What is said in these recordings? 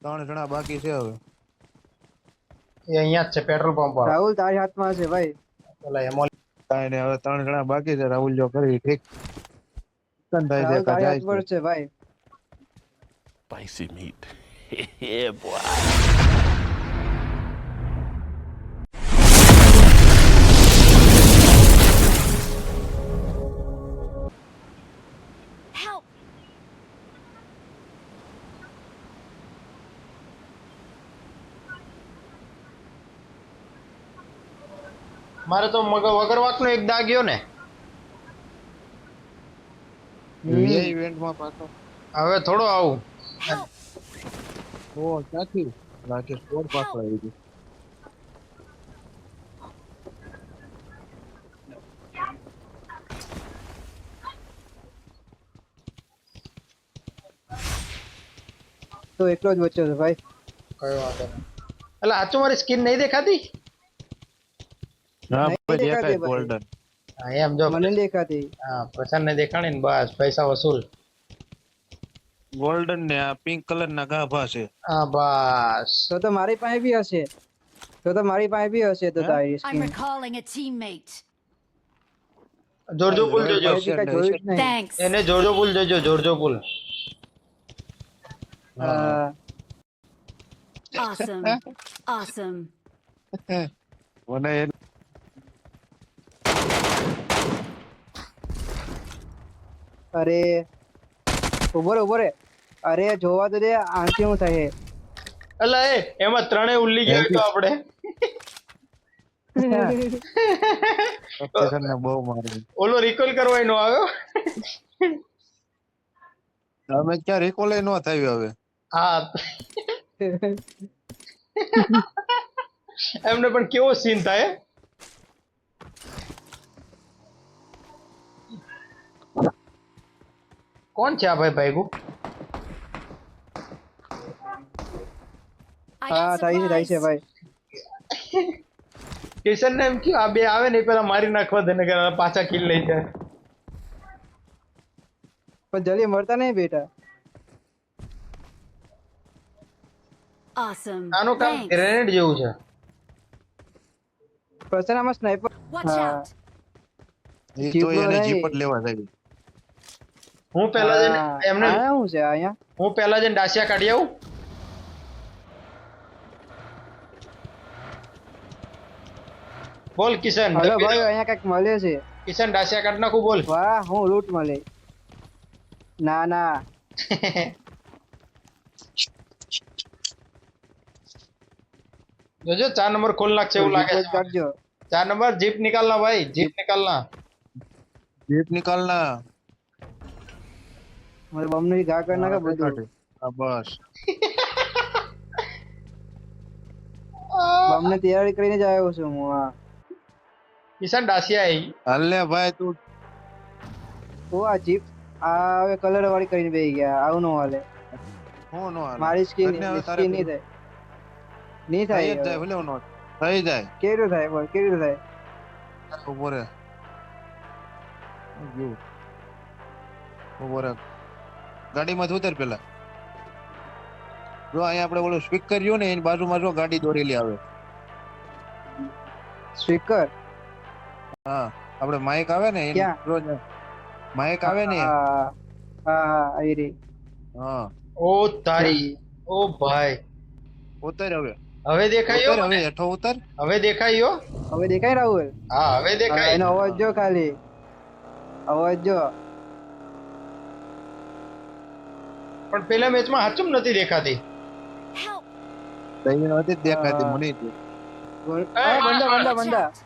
ત્રણ જણા બાકી છે હવે. એ અહીંયા જ છે પેટ્રોલ પંપ પર. રાહુલ તારી હાથમાં છે ભાઈ. પેલા એમો કાંઈ નઈ, હવે ત્રણ જણા બાકી છે. રાહુલ જો કરી ઠીક થાય છે રાહુલ કા તારી જાય હાથ પર છે. છે ભાઈ. Spicy meat. Yeah, boy. Help! મારે તો વગર વાકનો એક દાગ્યો ને. એ ઇવેન્ટમાં પાછો હવે થોડો આવું. Help! ઓ ક્યાંથી રાકેશ કોડ પાછો આવી ગયો. તો એકલો જ બચ્યો છે ભાઈ. કયો વાંધો નહીં. એટલે આચો મારી સ્કિન નહીં દેખાતી? હા નહીં ભાઈ દેખાતી દેખાય ભાઈ. ગોલ્ડન. હા એમ જો. મને નહીં દેખાતી. હા પ્રશાંત ને દેખાણી ને બસ પૈસા વસૂલ. ગોલ્ડન ને આ પિંક કલર ના ગાભા છે. હા બસ. તો મારી પાસે બી હશે. મારી પાસે બી હશે તો તારી I'm skin. recalling a teammate. જોરજો પુલ જોજો. હજી કાંઈ જોયું જ નહીં. Thanks. એને જોરજો પુલ જોજો જોરજો પુલ. હા. Awesome. Awesome. મને અરે ઉભો રે. અરે જોવા તો દે આંખી હું થાય. અલા એ એમાં ત્રણેય ઉલ્લી ગયા તો આપણે. સ્ટેશન ને બહુ મારી. ઓલો રિકોલ કરવા નો આવ્યો. અમે ક્યાં રિકોલે નો થયું હવે. હા એમને પણ કેવો સીન થાય. કોણ છે આ ભાઈ ભાઈગુ? I હા got થાય છે supplies. ભાઈ. કિશન ને એમ કયું આ બે આવે ને પેલા મારી નાખવા દે ને કે પાછા કિલ લઈ જાય. પણ જલ્દી મળતા નહીં બેટા. Awesome. આનું કામ Thanks. ગ્રેનેડ જેવું છે. પ્રસન્નામાં સ્નાઈપર. Watch હા. out. એ તો જીપડો એને નહીં. જીપ જ લેવા જાય. હું પેલા જઈને એમને શું છે અહીંયા? હું પેલા જઈને ડાસિયા કાઢી આવું. બોલ કિશન. હલો ભાઈ અહીંયા કઈક મળે છે. કિશન ડાસિયા કાઢ નાખું બોલ. વાહ હું લૂટ મળે. ના જોજો 4 નંબર ખોલ નાખશે એવું લાગે છે. કાઢજો. 4 નંબર જીપ નિકાલના ભાઈ જીપ નિકાલના. જીપ નિકાલના. મારે બમની ઘા કરી નાખે બધું. હા બસ. બમને તૈયારી કરીને જ આવ્યો છું હું. હા કિશન ડાસિયા આવી. હાલે ભાઈ તું તો આ જીપ આ હવે કલર વાળી કરીને બેહી ગયા. આવું નો હાલે. હું નો હાલે. મારી સ્કીન એટલે હવે તારે નહીં થાય. નહીં થઈ જ થાય જાય હવે. ભલે નો થઈ જાય. કેવું થાય બોલ કેવું થાય? ઉભો રે. ઉભો રે. ગાડીમાંથી ઉતર પેલા. જો અહીંયા આપણે ઓલું સ્પીકર રહ્યું ને એની બાજુમાં જો ગાડી દોરેલી આવે. સ્પીકર હા આપણે માઇક આવે ને એની ક્યાં? જો માઇક આવે ને. હા હા આવી રહી. હા ઓ તારી ઓ ભાઈ ઉતર હવે. હવે દેખાયો. ઉતર હવે હેઠો ઉતર. હવે દેખાયો. હવે દેખાય રાહુલ? હા હવે હા, દેખાય. એનો અવાજ જો ખાલી. અવાજ જો. પણ પેલા મેચમાં હાચુમ નથી દેખાતી. Help. તઈ નથી દેખાતી મને. હા બંદા બંદા Watch બંદા. out.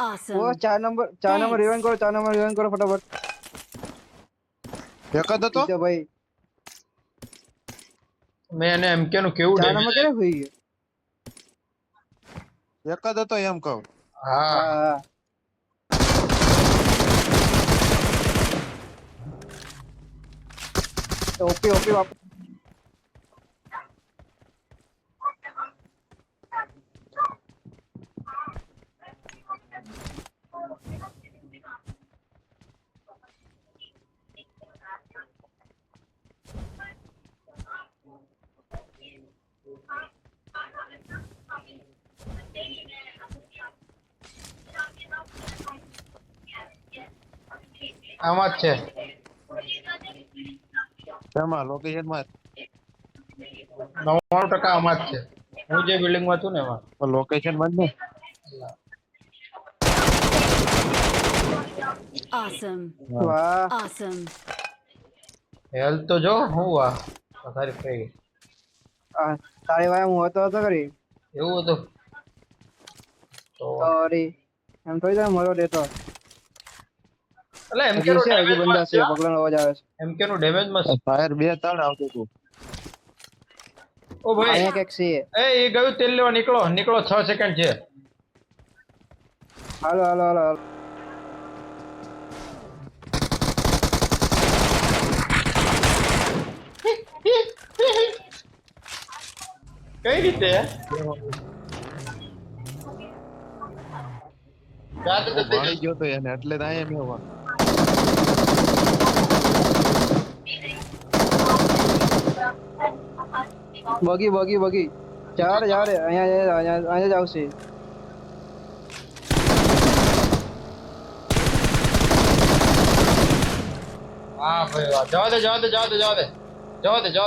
Awesome. ઓ 4 નંબર રિવાઇન્ડ કરો. 4 નંબર રિવાઇન્ડ કરો ફટાફટ. દેખાતો તો ઠીક છે ભાઈ. મેં એને એમ કે નું કેવું 4 damage નંબર ક્યારે હોઈ ગયો? દેખાતો તો એમ કહું. હા હા ઓપી વાપર. આમાં જ છે. શેમાં લોકેશન માં 99% આમાં જ છે. હું જે બિલ્ડિંગ માં છું ને એમાં. લોકેશન માં જ ને Awesome. વાહ Awesome. હેલ્થ તો જો હું વાહ તારી થઈ આ તારી વાય હું હતો કરી એવું હતું તો સોરી એમ થોડી તને મળો દેતો એટલે એમ કે હજી નો છે હજી ડેમેજ બંદા માં છે પગલાનો અવાજ આવે છે એમ કે નો ડેમેજ માં ફાયર 2-3 આવતું હતું. ઓ ભાઈ અહીંયા ક્યાંક છે એ ગયું તેલ લેવા નીકળો 6 સેકન્ડ છે. હાલો હાલો હાલો હાલો. કઈ રીતે જાતે હું જલ્દી ભાળી ગયો તો એને એટલે તો અહીંયા મેં બગી બગી બગી જાવ રે અહીંયા જ આવશે હા ભાઈ વાહ જવા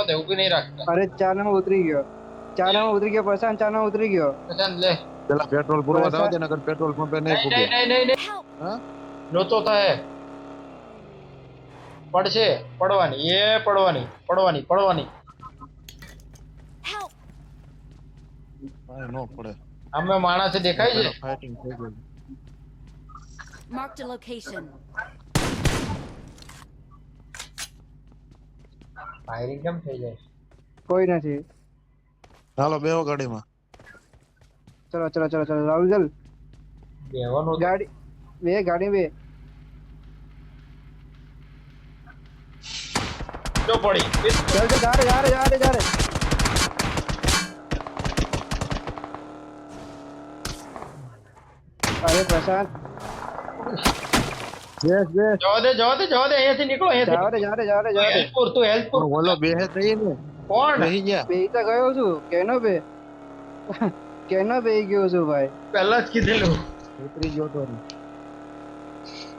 દે ઊભી નહીં રાખતા અરે 4 નંબર ઉતરી ગયો 4 નંબર ઉતરી ગયો પ્રશાંત 4 નંબર ઉતરી ગયો પ્રશાંત લે પેલા પેટ્રોલ પૂરવા થવા દે નકર પેટ્રોલ પંપે નહીં પૂગે. નહીં Help. હા લોતો થાય પડવાની Help. હા, નો પડે અમે માણસે દેખાય છે ફાઇટિંગ થઈ ગયું. Marked a location. ફાયરિંગ કેમ થઈ જાય કોઈ નથી હાલો બેહો ગાડીમાં. ચલો ચલો ચલો ચલો રાહુલ ચલ બેવાનું ગાડી બે જો પડી ચલ ચલ જા રે અરે પ્રશાંત બેસ જવા દે અહીંયાથી નીકળો જા રે હેલ્પપુર ઓલો બેહે થઈ ને કોણ બેહી ગયા. બે તો ગયો છું કેનો બે ગયો છું ભાઈ પહેલા જ કીધેલું ઉતરી ગયો તો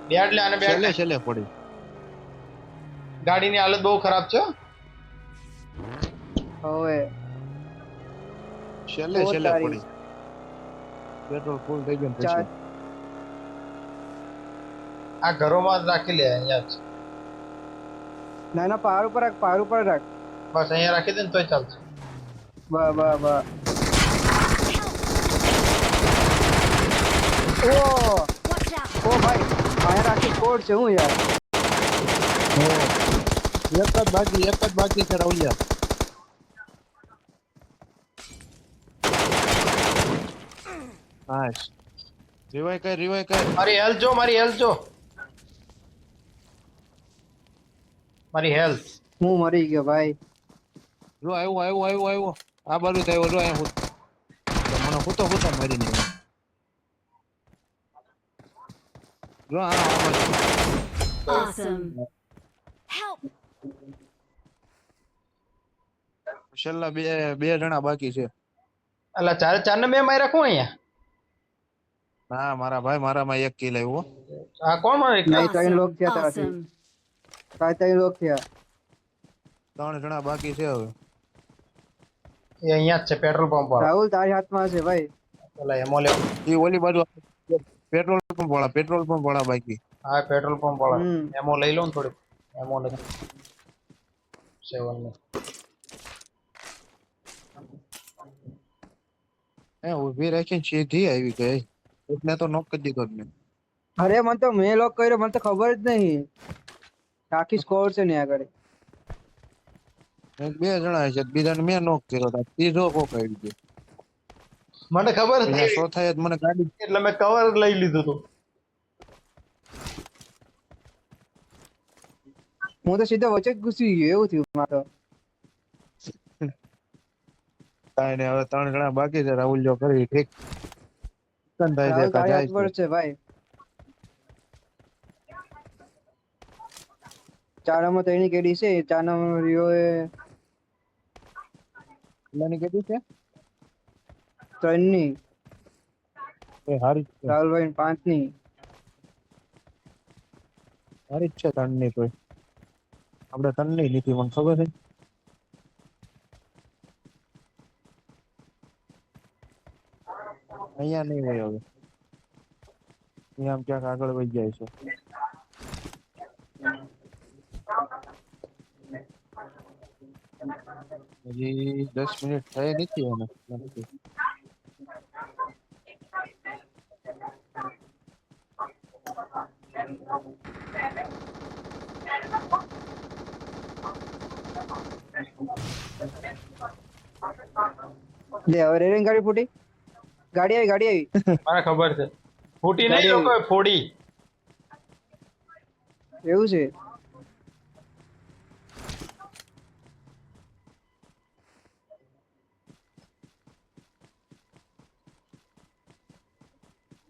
બેડ લે અને બેડ લે છેલ્લે પડી. ગાડીની હાલત બહુ ખરાબ છે હો. હવે છેલ્લે બહુ સારી. પડી. પેટ્રોલ ફૂલ થઈ ગયું ને ચાર પછી આ ઘરોમાં જ રાખી લે અહીંયા જ ના ના પહાડ ઉપર રાખ બસ અહીંયા રાખી દે ને તોય ચાલશે બા ઓ Watch out. ઓ ભાઈ અહીંયા રાખી કોડ છે હું યાર એક જ બાકી છે રાહુલિયા. નાઈસ. રિવાઈ કર મારી હેલ્થ જો મારી હેલ્થ હું મરી ગયો ભાઈ જો આવ્યો આ બાજુ થયો જો અહીંયા મને હુતો મારી નહીં જો આ બાજુ. Awesome. Help. છેલ્લા બે જણા બાકી છે. અલા ચાર ને મેં મારી રાખું અહીંયા ના મારા ભાઈ મારામાં એક કિલ આવ્યો. આ કોણ મારે નહીં ત્રણ લોક થયા તારાથી Awesome. ત્રણ લોક થયા 3 જણા બાકી છે હવે. એ અહીંયા જ છે પેટ્રોલ પંપ વાળો રાહુલ તારી હાથમાં હશે ભાઈ પેલા એમો લેવો એ ઓલી બાજુ પેટ્રોલ પંપ વાળા બાકી. હા પેટ્રોલ પંપ વાળો હમ. એમો લઈ લો ને થોડી એમો નથી 7 ને ઉભી રાખીને સીધી આવી ગઈ એટલે તો નોક કરી દીધો મેં. અરે મને તો મેં લોક કર્યો મને તો ખબર જ નહીં આખી સ્કોર છે ને આગળ 2 જણા છે બીજાને મેં નોક કર્યો હતો ત્રીજો કોક આવી ગયો. મને ખબર અહીંયા હતી ચોથાએ જ મને ગાડી એટલે મેં કવર લઈ લીધું હતું હું તો સીધો વચ્ચે જ ઘૂસી ગયો એવું થયું મારે તો કાંઈ નહીં હવે 3 જણા બાકી છે રાહુલ જો કરી ઠીક થાય રાહુલ છે તારી જાય હાથ પર છે ભાઈ ચારામાં ત્રણની કેડી છે ચારામાં રિયો એ કેટલાની કેટલી છે 3ની એ હારી છે. રાહુલભાઈ 5ની મારી જ છે તણની તોય આપણે તણની લીધી મને ખબર છે અહીંયા નહીં હોય હવે અહીંયા આમ ક્યાંક આગળ વહી જાય છે હજી 10 મિનિટ થઈ નથી એને લે હવે રેલિંગ ગાડી ફૂટી ગાડી આવી મને ખબર છે ફૂટી નહીં ગાડી લોકો ફોડી એવું છે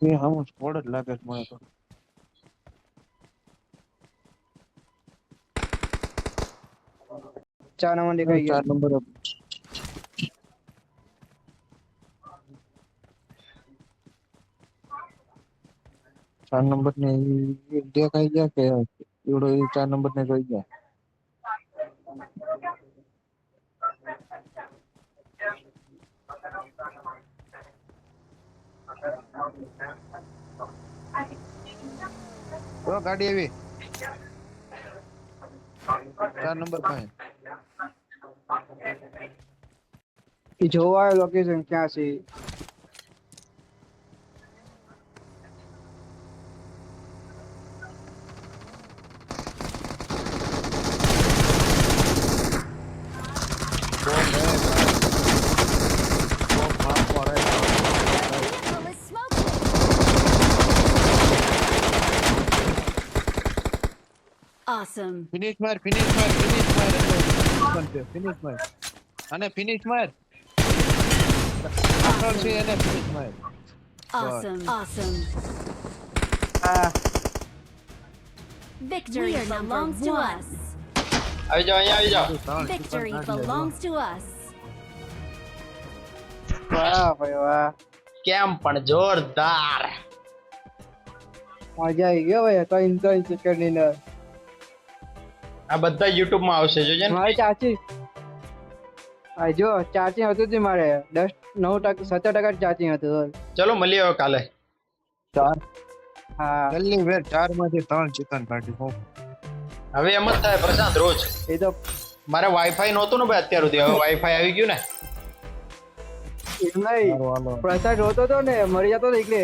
એ હમ સ્કોડ જ લાગે છે મને તો ચાર નંબર દેખાઈ 4 ગયા નંબર 4 નંબર ને દેખાઈ ગયા કે એવડો 4 નંબર ને જોઈ ગયા તો ગાડી આવી 4 નંબર પાસે એ જોવા લોકેશન ક્યાં છે Vehicle is smoking. Awesome. Finish માર અને ફિનિશ માર આગળ છે એને ફિનિશ માર Awesome. Awesome. આ Victory belongs to us. આવી જાઓ અહીંયા આવી જાઓ Victory belongs to us. વાહ ભાઈ વાહ કેમ પણ જોરદાર મજા આવી ગયો ભાઈ 3 સેકન્ડ ની અંદર આ બધા YouTube માં આવશે જોજે ને મારી ચાચી આ જો ચાર્જિંગ હતું જ મારે 9% 17% ચાર્જિંગ હતું ચલો મળીએ હવે કાલે 4 હા જલ્દી વેર 4 માંથી 3 ચિકન પાર્ટી હો હવે એમ જ થાય પ્રશાંત રોજ એ તો મારે વાઈફાઈ નહોતું ને ભાઈ અત્યાર સુધી હવે વાઈફાઈ આવી ગયું ને એમ નહીં હાલો પ્રસાદ રોતો તો ને મરી જતો ને એટલે